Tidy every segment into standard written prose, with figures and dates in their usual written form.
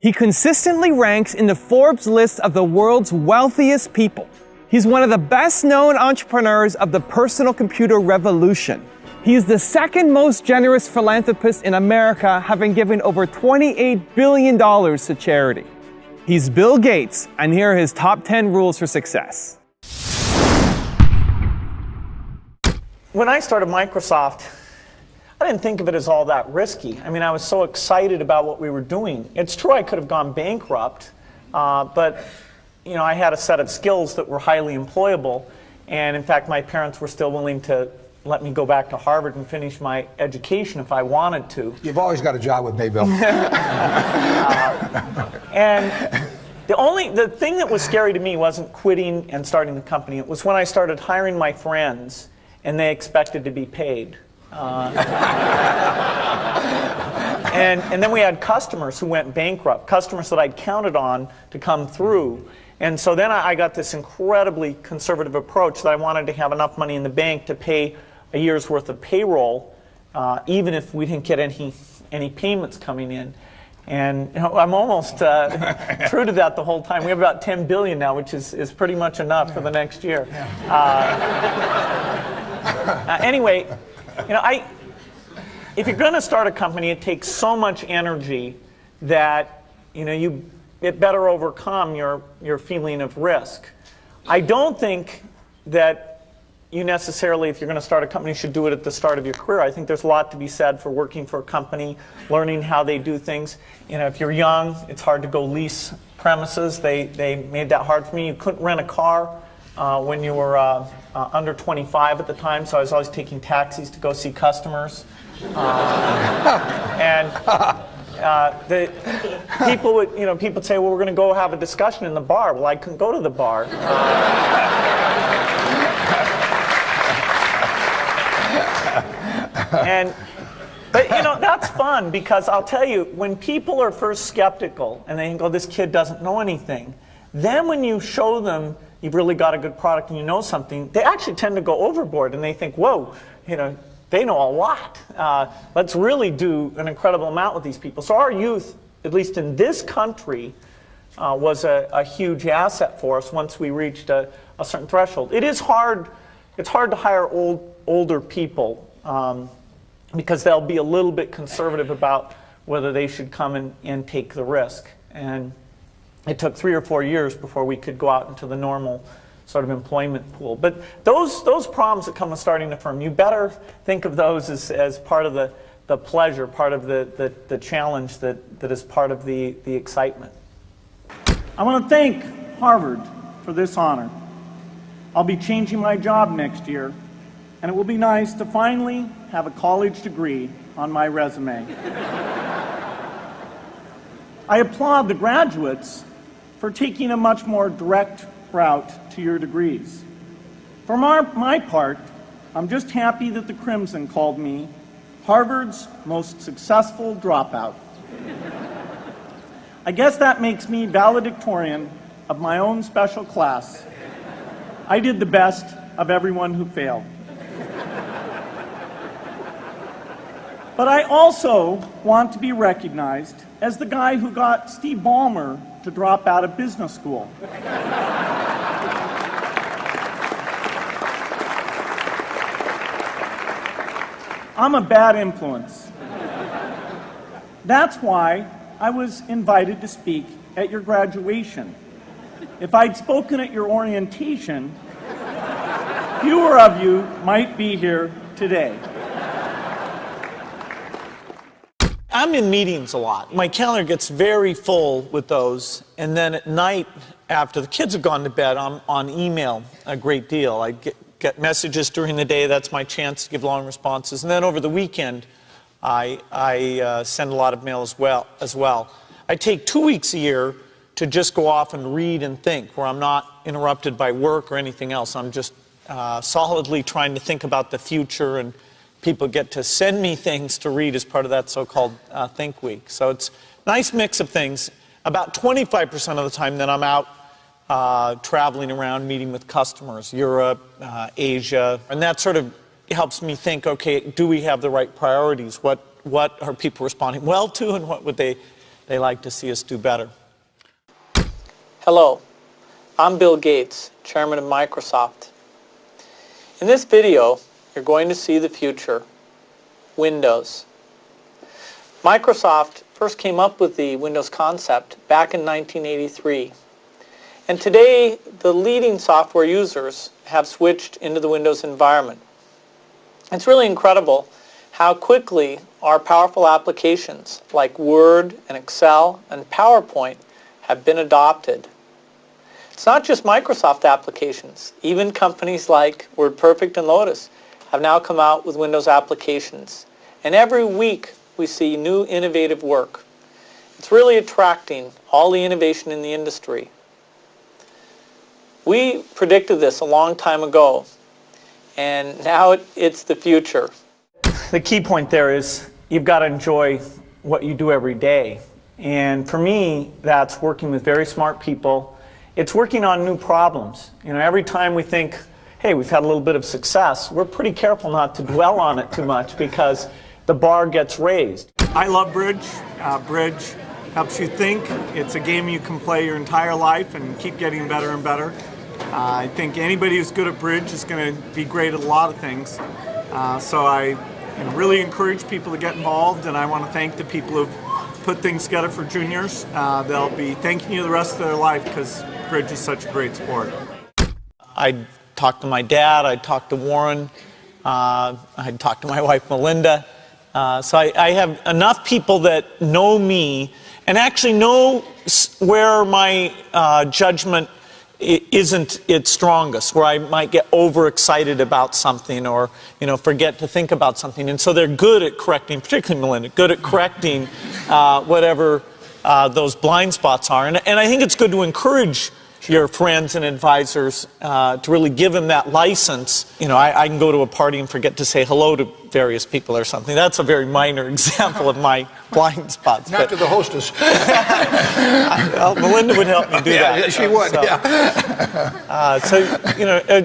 He consistently ranks in the Forbes list of the world's wealthiest people. He's one of the best-known entrepreneurs of the personal computer revolution. He's the second most generous philanthropist in America, having given over $28 billion to charity. He's Bill Gates, and here are his top 10 rules for success. When I started Microsoft, I didn't think of it as all that risky. I mean, I was so excited about what we were doing. It's true I could have gone bankrupt, but you know, I had a set of skills that were highly employable, and in fact, my parents were still willing to let me go back to Harvard and finish my education if I wanted to. You've always got a job with me, Bill. And the thing that was scary to me wasn't quitting and starting the company. It was when I started hiring my friends and they expected to be paid. And then we had customers who went bankrupt, customers that I'd counted on to come through. And so then I got this incredibly conservative approach that I wanted to have enough money in the bank to pay a year's worth of payroll, even if we didn't get any payments coming in. And you know, I'm almost true to that the whole time. We have about $10 billion now, which is pretty much enough for the next year. Anyway, you know, if you're going to start a company, it takes so much energy that you know it better overcome your feeling of risk. I don't think that you necessarily, if you're going to start a company, should do it at the start of your career. I think there's a lot to be said for working for a company, learning how they do things. You know, if you're young, it's hard to go lease premises. They made that hard for me. You couldn't rent a car when you were under 25 at the time, so I was always taking taxis to go see customers. The people would, you know, people would say, well, we're going to go have a discussion in the bar. Well, I couldn't go to the bar. But you know, that's fun, because I'll tell you, when people are first skeptical and they think, oh, this kid doesn't know anything, then when you show them you've really got a good product and you know something, they actually tend to go overboard and they think, whoa, you know, they know a lot. Let's really do an incredible amount with these people. So our youth, at least in this country, was a huge asset for us once we reached a certain threshold. It is hard. It's hard to hire older people because they'll be a little bit conservative about whether they should come and take the risk. And it took 3 or 4 years before we could go out into the normal sort of employment pool. But those problems that come with starting a firm, you better think of those as part of the pleasure, part of the challenge that is part of the excitement. I want to thank Harvard for this honor. I'll be changing my job next year, and it will be nice to finally have a college degree on my resume. I applaud the graduates for taking a much more direct route to your degrees. For my part, I'm just happy that the Crimson called me Harvard's most successful dropout. I guess that makes me valedictorian of my own special class. I did the best of everyone who failed. But I also want to be recognized as the guy who got Steve Ballmer to drop out of business school. I'm a bad influence. That's why I was invited to speak at your graduation. If I'd spoken at your orientation, fewer of you might be here today. I'm in meetings a lot. My calendar gets very full with those, and then at night, after the kids have gone to bed, I'm on email a great deal. I get messages during the day. That's my chance to give long responses. And then over the weekend, I send a lot of mail as well. I take 2 weeks a year to just go off and read and think, where I'm not interrupted by work or anything else. I'm just solidly trying to think about the future, and people get to send me things to read as part of that so-called Think Week. So it's a nice mix of things. About 25% of the time that I'm out traveling around, meeting with customers, Europe, Asia, and that sort of helps me think, okay, do we have the right priorities? What are people responding well to, and what would they they like to see us do better. Hello, I'm Bill Gates, Chairman of Microsoft. In this video, you're going to see the future, Windows. Microsoft first came up with the Windows concept back in 1983. And today, the leading software users have switched into the Windows environment. It's really incredible how quickly our powerful applications like Word and Excel and PowerPoint have been adopted. It's not just Microsoft applications. Even companies like WordPerfect and Lotus have now come out with Windows applications. And every week we see new innovative work. It's really attracting all the innovation in the industry. We predicted this a long time ago, and now it's the future. The key point there is you've got to enjoy what you do every day. And for me, that's working with very smart people. It's working on new problems. You know, every time we think, hey, we've had a little bit of success, we're pretty careful not to dwell on it too much because the bar gets raised. I love Bridge. Bridge helps you think. It's a game you can play your entire life and keep getting better and better. I think anybody who's good at Bridge is going to be great at a lot of things. So I really encourage people to get involved, and I want to thank the people who've put things together for juniors. They'll be thanking you the rest of their life because Bridge is such a great sport. I'd talk to my dad, I'd talk to Warren, I'd talk to my wife Melinda. So I have enough people that know me and actually know where my judgment isn't its strongest, where I might get overexcited about something or, forget to think about something. And so they're good at correcting, particularly Melinda, good at correcting whatever those blind spots are. And I think it's good to encourage your friends and advisors to really give them that license. I can go to a party and forget to say hello to various people or something. That's a very minor example of my blind spots. Not to the hostess. Melinda would help me do that. Yeah, she would, yeah.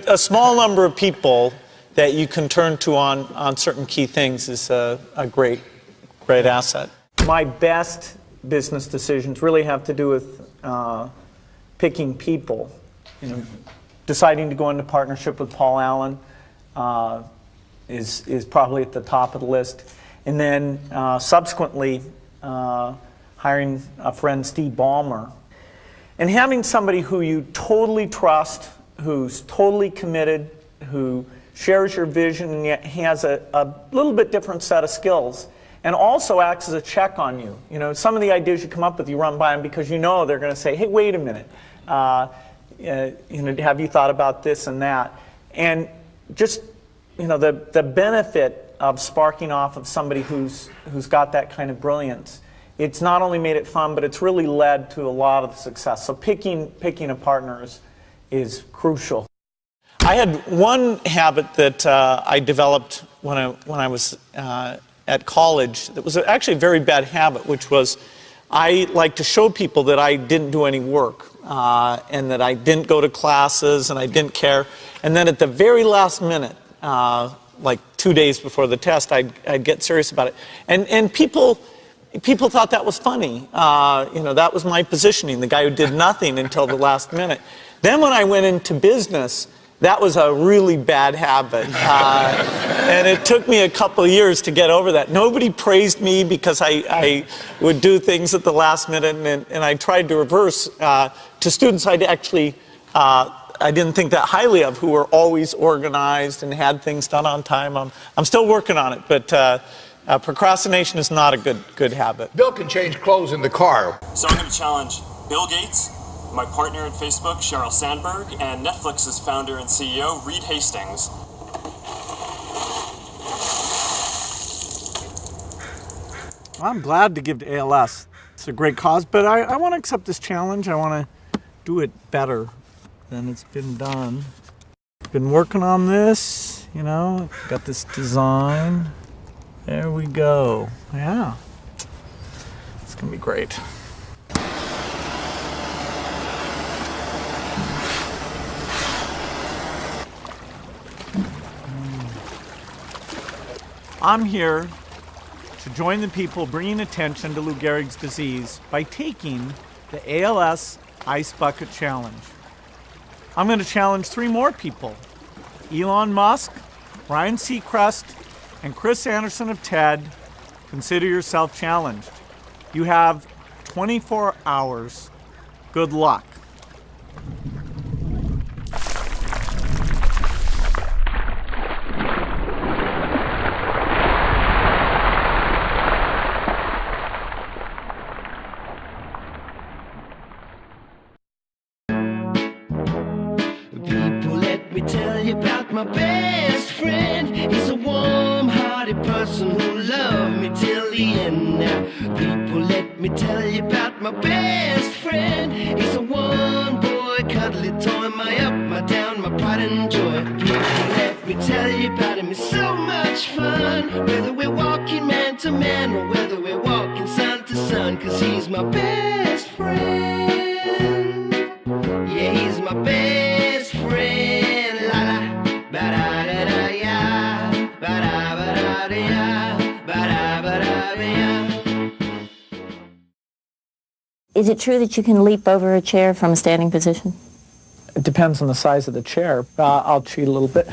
A small number of people that you can turn to on certain key things is a great asset. My best business decisions really have to do with picking people. Deciding to go into partnership with Paul Allen is probably at the top of the list. And then subsequently hiring a friend, Steve Ballmer. And having somebody who you totally trust, who's totally committed, who shares your vision and yet has a little bit different set of skills, and also acts as a check on you. Some of the ideas you come up with, you run by them because they're going to say, hey, wait a minute. Have you thought about this and that? And just, the benefit of sparking off of somebody who's got that kind of brilliance, it's not only made it fun, but it's really led to a lot of success. So picking a partner is crucial. I had one habit that I developed when I was at college that was actually a very bad habit, which was I like to show people that I didn't do any work and that I didn't go to classes and I didn't care. And then at the very last minute, like 2 days before the test, I'd get serious about it. And people thought that was funny. That was my positioning, the guy who did nothing until the last minute. Then when I went into business, that was a really bad habit. And it took me a couple of years to get over that. Nobody praised me because I would do things at the last minute, and I tried to reverse to students I didn't think that highly of, who were always organized and had things done on time. I'm still working on it, but procrastination is not a good habit. Bill can change clothes in the car. So I'm going to challenge Bill Gates, my partner at Facebook, Sheryl Sandberg, and Netflix's founder and CEO, Reed Hastings. I'm glad to give to ALS. It's a great cause, but I want to accept this challenge. I want to do it better than it's been done. Been working on this, got this design. There we go. Yeah. It's going to be great. I'm here to to join the people bringing attention to Lou Gehrig's disease by taking the ALS Ice Bucket Challenge. I'm going to challenge 3 more people: Elon Musk, Ryan Seacrest, and Chris Anderson of TED. Consider yourself challenged. You have 24 hours. Good luck. People, let me tell you about my best friend. He's a warm-hearted person who loved me till the end. Now, people, let me tell you about my best friend. He's a one-boy, cuddly toy, my up, my down, my pride and joy. People, let me tell you about him. It's so much fun, whether we're walking man to man or whether we're walking sun to sun, 'cause he's my best friend. Yeah, he's my best friend. La la, ba da da da ya, ba da da ya, ba da da ya. Is it true that you can leap over a chair from a standing position? It depends on the size of the chair. I'll cheat a little bit.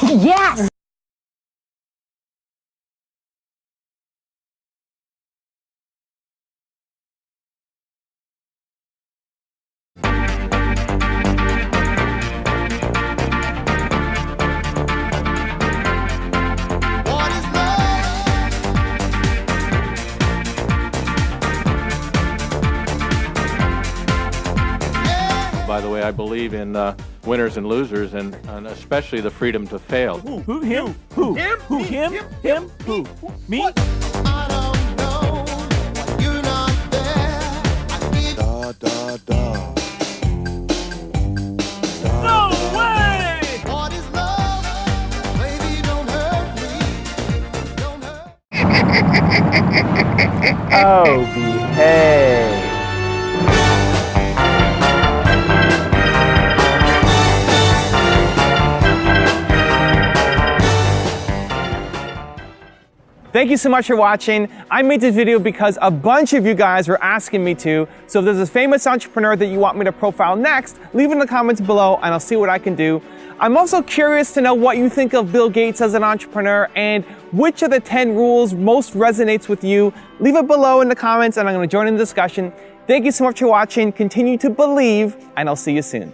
Yes! By the way, I believe in winners and losers, and especially the freedom to fail. Who? Him? Who? Him? Who? Him? Him? Who? Me? I don't know, you're not there. I need da da da. No way! What is love? Baby, don't hurt me. Don't hurt. Oh, behave. Thank you so much for watching. I made this video because a bunch of you guys were asking me to. So if there's a famous entrepreneur that you want me to profile next, leave it in the comments below and I'll see what I can do. I'm also curious to know what you think of Bill Gates as an entrepreneur and which of the 10 rules most resonates with you. Leave it below in the comments and I'm going to join in the discussion. Thank you so much for watching. Continue to believe and I'll see you soon.